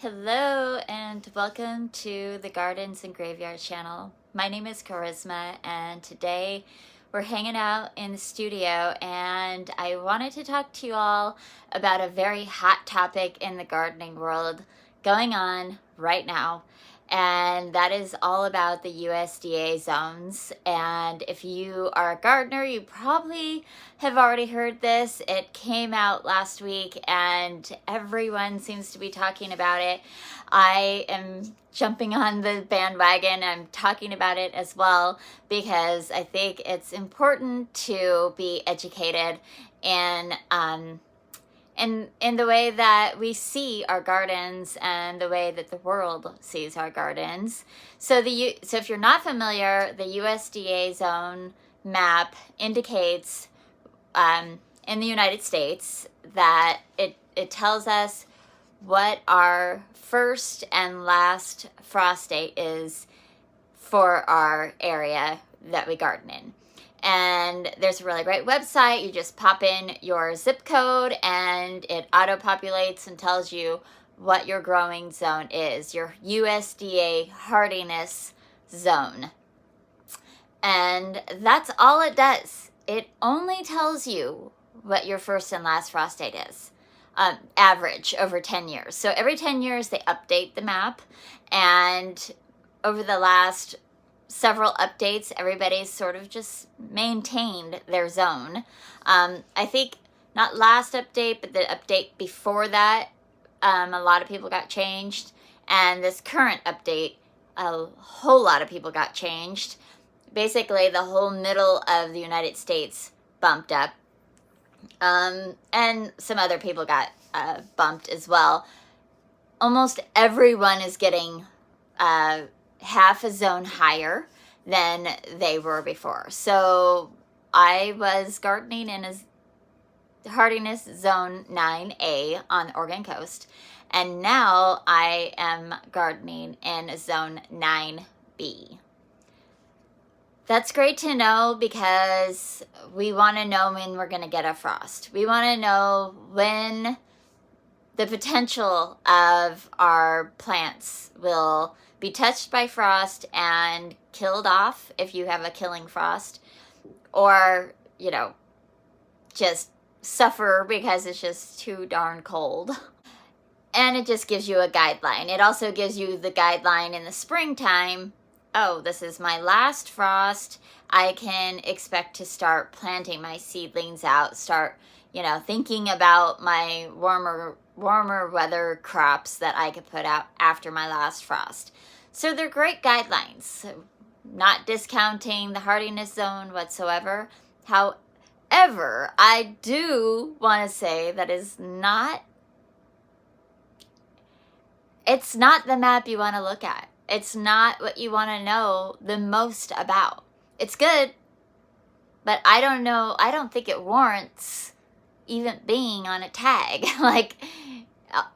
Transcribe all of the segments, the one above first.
Hello and welcome to the Gardens and Graveyard channel. My name is Charisma and today we're hanging out in the studio and I wanted to talk to you all about a very hot topic in the gardening world going on right now, and that is all about the USDA zones. And if you are a gardener, you probably have already heard this. It came out last week and everyone seems to be talking about it. I am jumping on the bandwagon. I'm talking about it as well because I think it's important to be educated in the way that we see our gardens and the way that the world sees our gardens. So if you're not familiar, the USDA zone map indicates in the United States that it tells us what our first and last frost date is for our area that we garden in. And there's a really great website. You just pop in your zip code and it auto-populates and tells you what your growing zone is, your USDA hardiness zone. And that's all it does. It only tells you what your first and last frost date is, average over 10 years. So every 10 years they update the map, and over the last several updates, everybody's sort of just maintained their zone. I think not last update, but the update before that, a lot of people got changed. And this current update, a whole lot of people got changed. Basically, the whole middle of the United States bumped up. And some other people got bumped as well. Almost everyone is getting half a zone higher than they were before. So I was gardening in a hardiness zone 9A on the Oregon coast, and now I am gardening in zone 9B. That's great to know because we want to know when we're going to get a frost. We want to know when the potential of our plants will be touched by frost and killed off if you have a killing frost, or, just suffer because it's just too darn cold. And it just gives you a guideline. It also gives you the guideline in the springtime. Oh, this is my last frost. I can expect to start planting my seedlings out, start, thinking about my warmer weather crops that I could put out after my last frost. So they're great guidelines. So not discounting the hardiness zone whatsoever. However, I do want to say that it's not the map you want to look at. It's not what you want to know the most about. It's good, but I don't think it warrants even being on a tag. Like,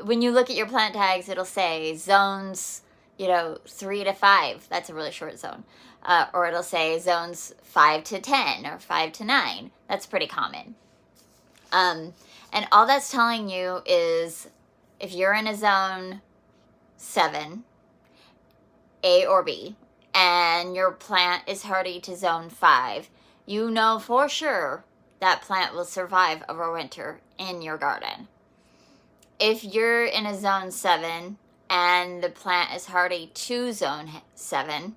when you look at your plant tags, it'll say zones, 3 to 5. That's a really short zone. Or it'll say zones 5 to 10 or 5 to 9. That's pretty common. And all that's telling you is if you're in a zone 7, A or B, and your plant is hardy to zone 5, you know for sure that plant will survive over winter in your garden. If you're in a zone 7 and the plant is hardy to zone 7,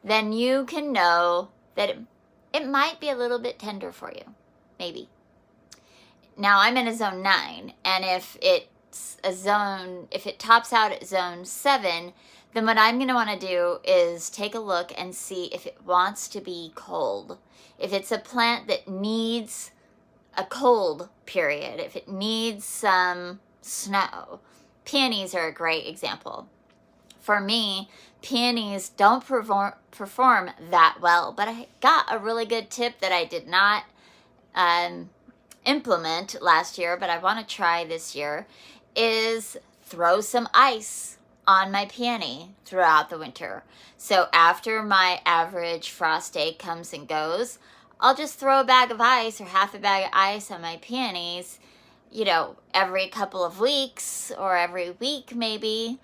then you can know that it might be a little bit tender for you, maybe. Now I'm in a zone 9, and if it tops out at zone 7, then what I'm going to want to do is take a look and see if it wants to be cold. If it's a plant that needs a cold period, if it needs some snow. Peonies are a great example. For me, peonies don't perform that well, but I got a really good tip that I did not implement last year, but I want to try this year, is throw some ice on my peony throughout the winter. So after my average frost date comes and goes, I'll just throw a bag of ice or half a bag of ice on my peonies every couple of weeks or every week maybe,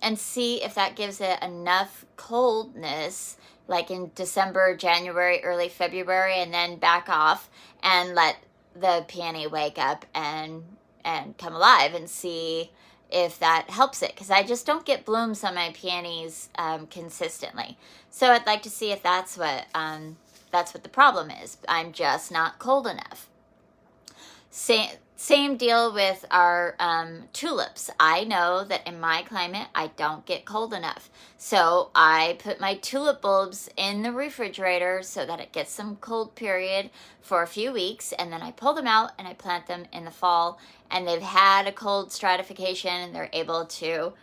and see if that gives it enough coldness, like in December, January, early February, and then back off and let the peony wake up and come alive, and see if that helps it, because I just don't get blooms on my peonies consistently. So I'd like to see if that's what the problem is. I'm just not cold enough. Same deal with our tulips. I know that in my climate, I don't get cold enough. So I put my tulip bulbs in the refrigerator so that it gets some cold period for a few weeks, and then I pull them out and I plant them in the fall, and they've had a cold stratification and they're able to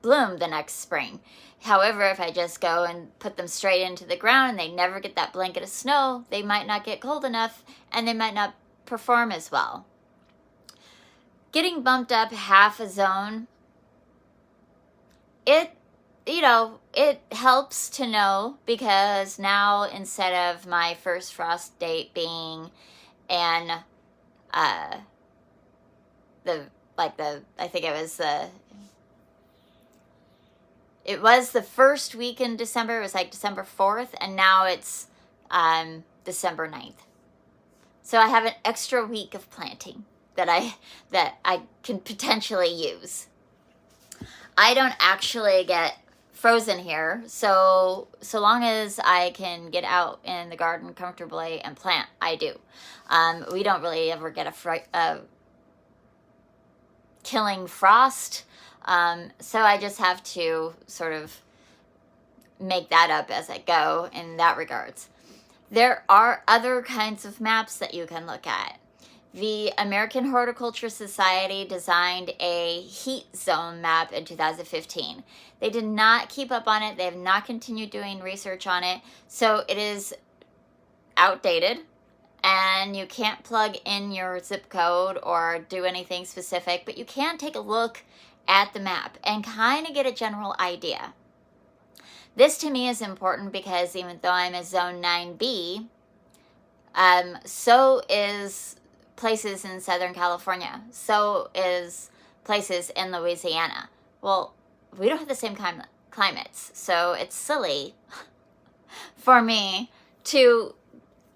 bloom the next spring. However, if I just go and put them straight into the ground and they never get that blanket of snow, they might not get cold enough and they might not perform as well. Getting bumped up half a zone, it helps to know, because now instead of my first frost date being I think it was the first week in December. It was like December 4th, and now it's December 9th. So I have an extra week of planting that I can potentially use. I don't actually get frozen here, so long as I can get out in the garden comfortably and plant, I do. We don't really ever get a killing frost, so I just have to sort of make that up as I go in that regards. There are other kinds of maps that you can look at. The American Horticulture Society designed a heat zone map in 2015. They did not keep up on it. They have not continued doing research on it. So it is outdated, and you can't plug in your zip code or do anything specific, but you can take a look at the map and kind of get a general idea. This to me is important because even though I'm a Zone 9B, so is places in Southern California. So is places in Louisiana. Well, we don't have the same climates, so it's silly for me to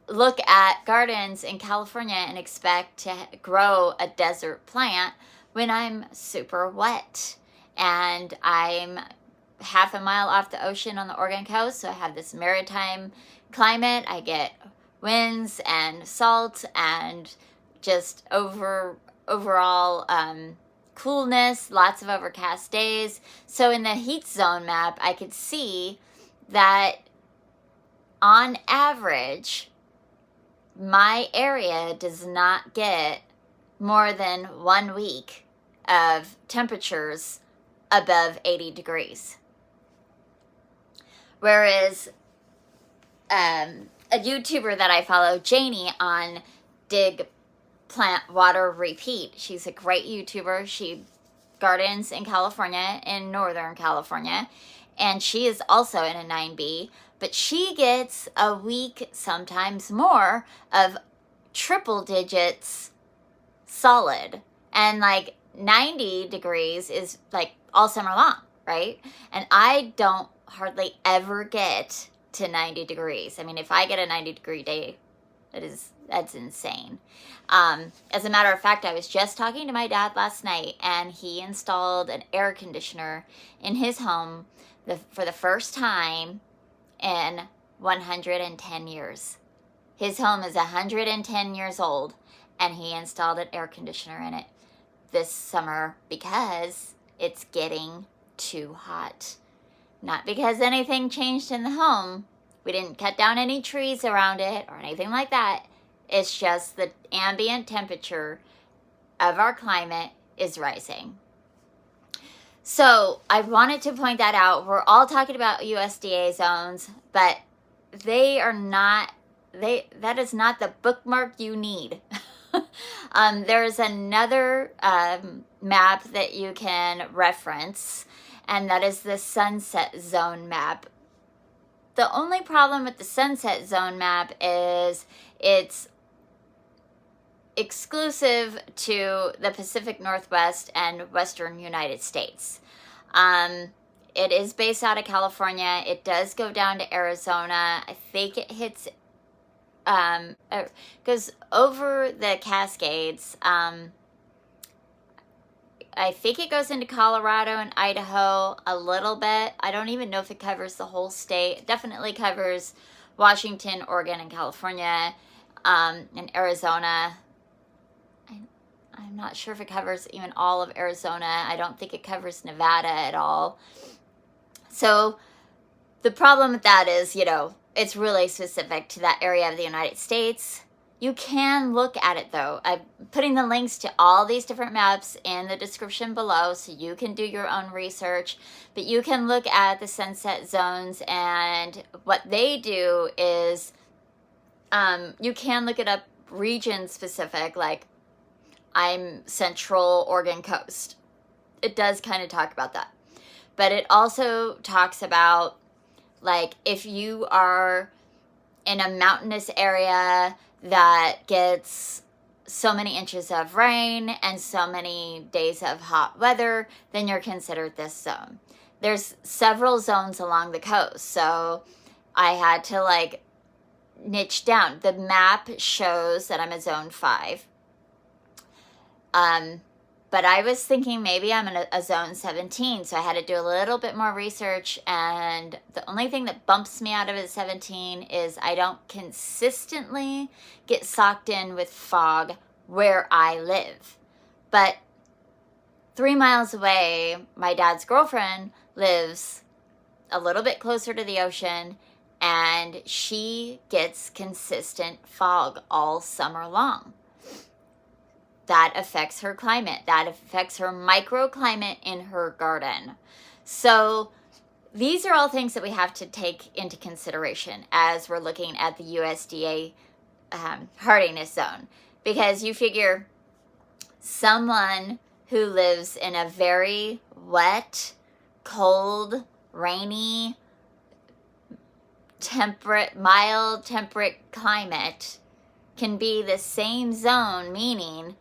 look at gardens in California and expect to grow a desert plant when I'm super wet and I'm half a mile off the ocean on the Oregon coast. So I have this maritime climate. I get winds and salt and just overall coolness, lots of overcast days. So in the heat zone map, I could see that on average, my area does not get more than 1 week of temperatures above 80 degrees. Whereas a YouTuber that I follow, Janie, on Dig, Plant, Water, Repeat, she's a great YouTuber. She gardens in California, in Northern California, and she is also in a 9B, but she gets a week, sometimes more, of triple digits solid. And like 90 degrees is like all summer long, right? And I don't hardly ever get to 90 degrees. I mean, if I get a 90-degree day, that's insane. As a matter of fact, I was just talking to my dad last night, and he installed an air conditioner in his home for the first time in 110 years. His home is 110 years old, and he installed an air conditioner in it this summer because it's getting too hot. Not because anything changed in the home. We didn't cut down any trees around it or anything like that. It's just the ambient temperature of our climate is rising. So I wanted to point that out. We're all talking about USDA zones, but they are not, that is not the bookmark you need. There's another map that you can reference, and that is the Sunset Zone map. The only problem with the Sunset Zone map is it's exclusive to the Pacific Northwest and Western United States. It is based out of California. It does go down to Arizona. I think it hits, goes over the Cascades. I think it goes into Colorado and Idaho a little bit. I don't even know if it covers the whole state. It definitely covers Washington, Oregon, and California, and Arizona. I'm not sure if it covers even all of Arizona. I don't think it covers Nevada at all. So the problem with that is, it's really specific to that area of the United States. You can look at it though. I'm putting the links to all these different maps in the description below so you can do your own research. But you can look at the sunset zones, and what they do is you can look it up region specific, like I'm Central Oregon Coast. It does kind of talk about that. But it also talks about, like, if you are in a mountainous area that gets so many inches of rain and so many days of hot weather, then you're considered this zone. There's several zones along the coast, so I had to niche down. The map shows that I'm a zone 5. But I was thinking maybe I'm in a zone 17, so I had to do a little bit more research, and the only thing that bumps me out of a 17 is I don't consistently get socked in with fog where I live. But 3 miles away, my dad's girlfriend lives a little bit closer to the ocean, and she gets consistent fog all summer long. That affects her climate. That affects her microclimate in her garden. So these are all things that we have to take into consideration as we're looking at the USDA hardiness zone. Because you figure someone who lives in a very wet, cold, rainy, mild temperate climate can be the same zone, meaning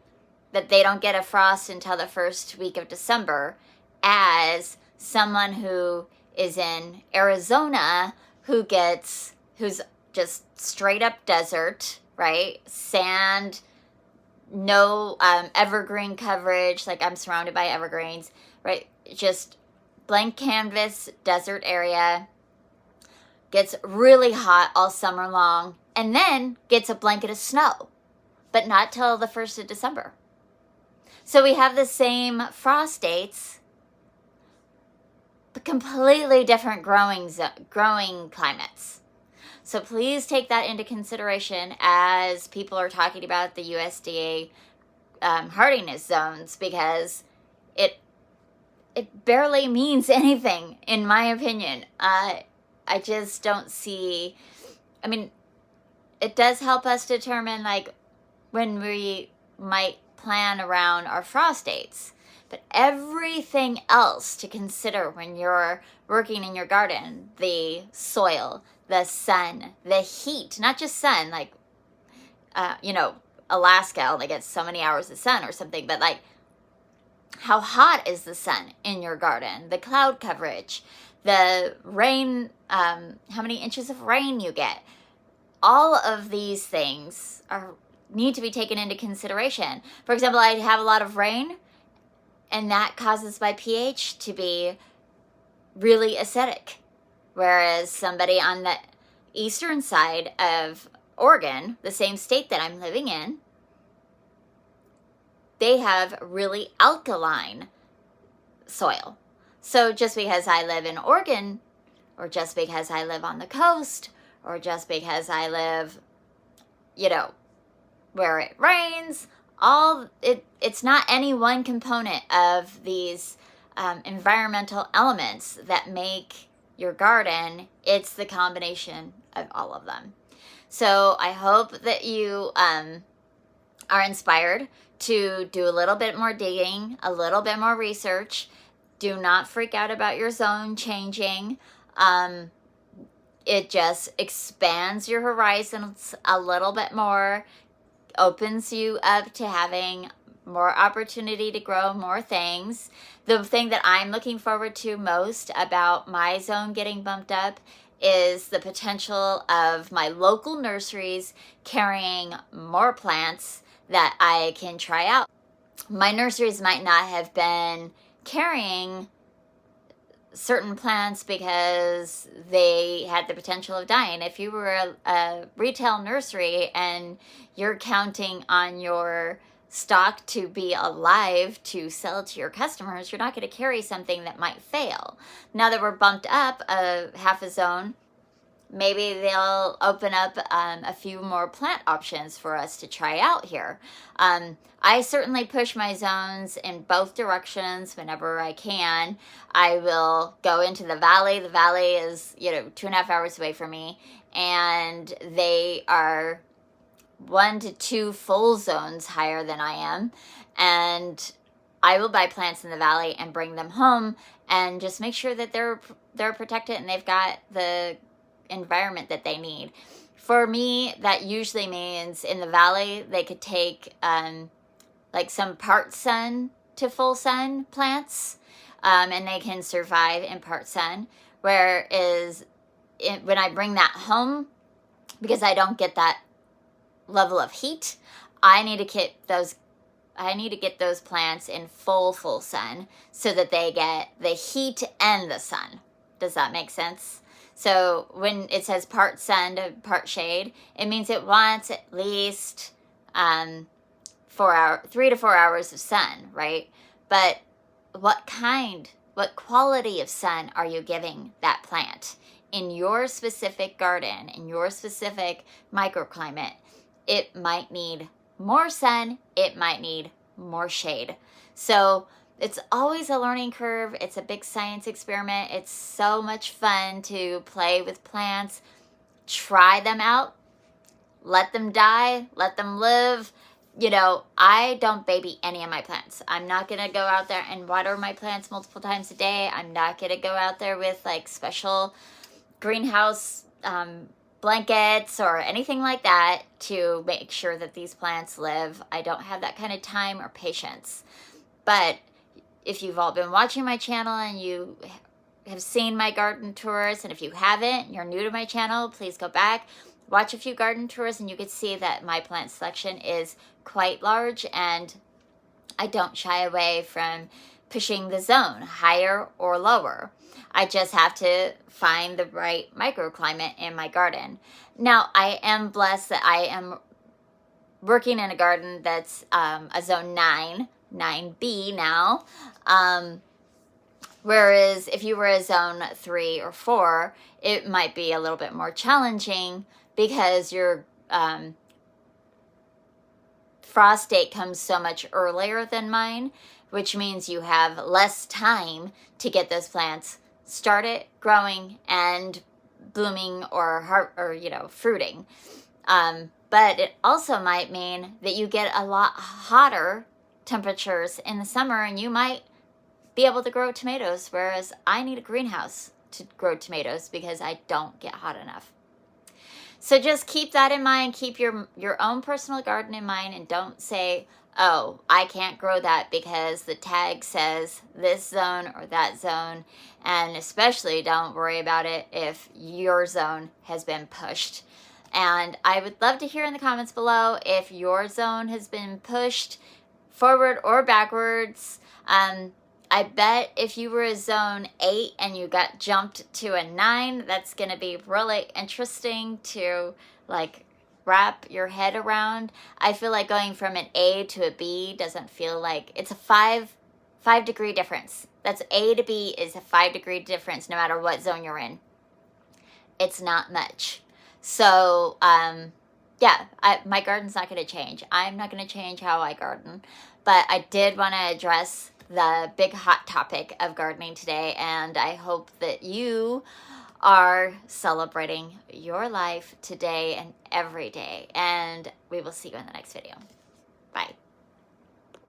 that they don't get a frost until the first week of December, as someone who is in Arizona who's just straight up desert, right? Sand, no evergreen coverage, like I'm surrounded by evergreens, right? Just blank canvas, desert area, gets really hot all summer long, and then gets a blanket of snow, but not till the 1st of December. So we have the same frost dates, but completely different growing climates. So please take that into consideration as people are talking about the USDA hardiness zones, because it barely means anything, in my opinion. I just don't see, it does help us determine when we might plan around our frost dates, but everything else to consider when you're working in your garden, the soil, the sun, the heat, not just sun, Alaska only gets so many hours of sun or something, but how hot is the sun in your garden, the cloud coverage, the rain, how many inches of rain you get. All of these things need to be taken into consideration. For example, I have a lot of rain, and that causes my pH to be really acidic. Whereas somebody on the eastern side of Oregon, the same state that I'm living in, they have really alkaline soil. So just because I live in Oregon, or just because I live on the coast, or just because I live, where it rains, it's not any one component of these environmental elements that make your garden. It's the combination of all of them. So I hope that you are inspired to do a little bit more digging, a little bit more research. Do not freak out about your zone changing. It just expands your horizons a little bit more. opens you up to having more opportunity to grow more things. The thing that I'm looking forward to most about my zone getting bumped up is the potential of my local nurseries carrying more plants that I can try out. My nurseries might not have been carrying certain plants because they had the potential of dying. If you were a retail nursery and you're counting on your stock to be alive to sell to your customers, you're not going to carry something that might fail. Now that we're bumped up half a zone, maybe they'll open up a few more plant options for us to try out here. I certainly push my zones in both directions whenever I can. I will go into the valley. The valley is, 2.5 hours away from me, and they are 1 to 2 full zones higher than I am. And I will buy plants in the valley and bring them home and just make sure that they're protected and they've got the environment that they need. For me, that usually means in the valley they could take like some part sun to full sun plants, and they can survive in part sun. Whereas when I bring that home, because I don't get that level of heat, I need to get those plants in full sun so that they get the heat and the sun. Does that make sense? So when it says part sun to part shade, it means it wants at least 3 to 4 hours of sun, right? But what quality of sun are you giving that plant? In your specific garden, in your specific microclimate, it might need more sun, it might need more shade. So it's always a learning curve. It's a big science experiment. It's so much fun to play with plants, try them out, let them die, let them live. I don't baby any of my plants. I'm not going to go out there and water my plants multiple times a day. I'm not going to go out there with like special greenhouse blankets or anything like that to make sure that these plants live. I don't have that kind of time or patience. But if you've all been watching my channel and you have seen my garden tours, and if you haven't, you're new to my channel, please go back, watch a few garden tours, and you can see that my plant selection is quite large, and I don't shy away from pushing the zone higher or lower. I just have to find the right microclimate in my garden. Now, I am blessed that I am working in a garden that's a zone 9B now. Whereas if you were a zone 3 or 4, it might be a little bit more challenging because your frost date comes so much earlier than mine, which means you have less time to get those plants started growing and blooming or fruiting. But it also might mean that you get a lot hotter temperatures in the summer and you might be able to grow tomatoes, whereas I need a greenhouse to grow tomatoes because I don't get hot enough. So just keep that in mind. Keep your own personal garden in mind, and don't say, oh, I can't grow that because the tag says this zone or that zone. And especially don't worry about it if your zone has been pushed. And I would love to hear in the comments below if your zone has been pushed forward or backwards. I bet if you were a zone 8 and you got jumped to a 9, that's going to be really interesting to like wrap your head around. I feel like going from an A to a B doesn't feel like it's a 5 degree difference. That's A to B is a 5 degree difference no matter what zone you're in. It's not much. So, yeah, my garden's not going to change. I'm not going to change how I garden. But I did want to address the big hot topic of gardening today, and I hope that you are celebrating your life today and every day. And we will see you in the next video.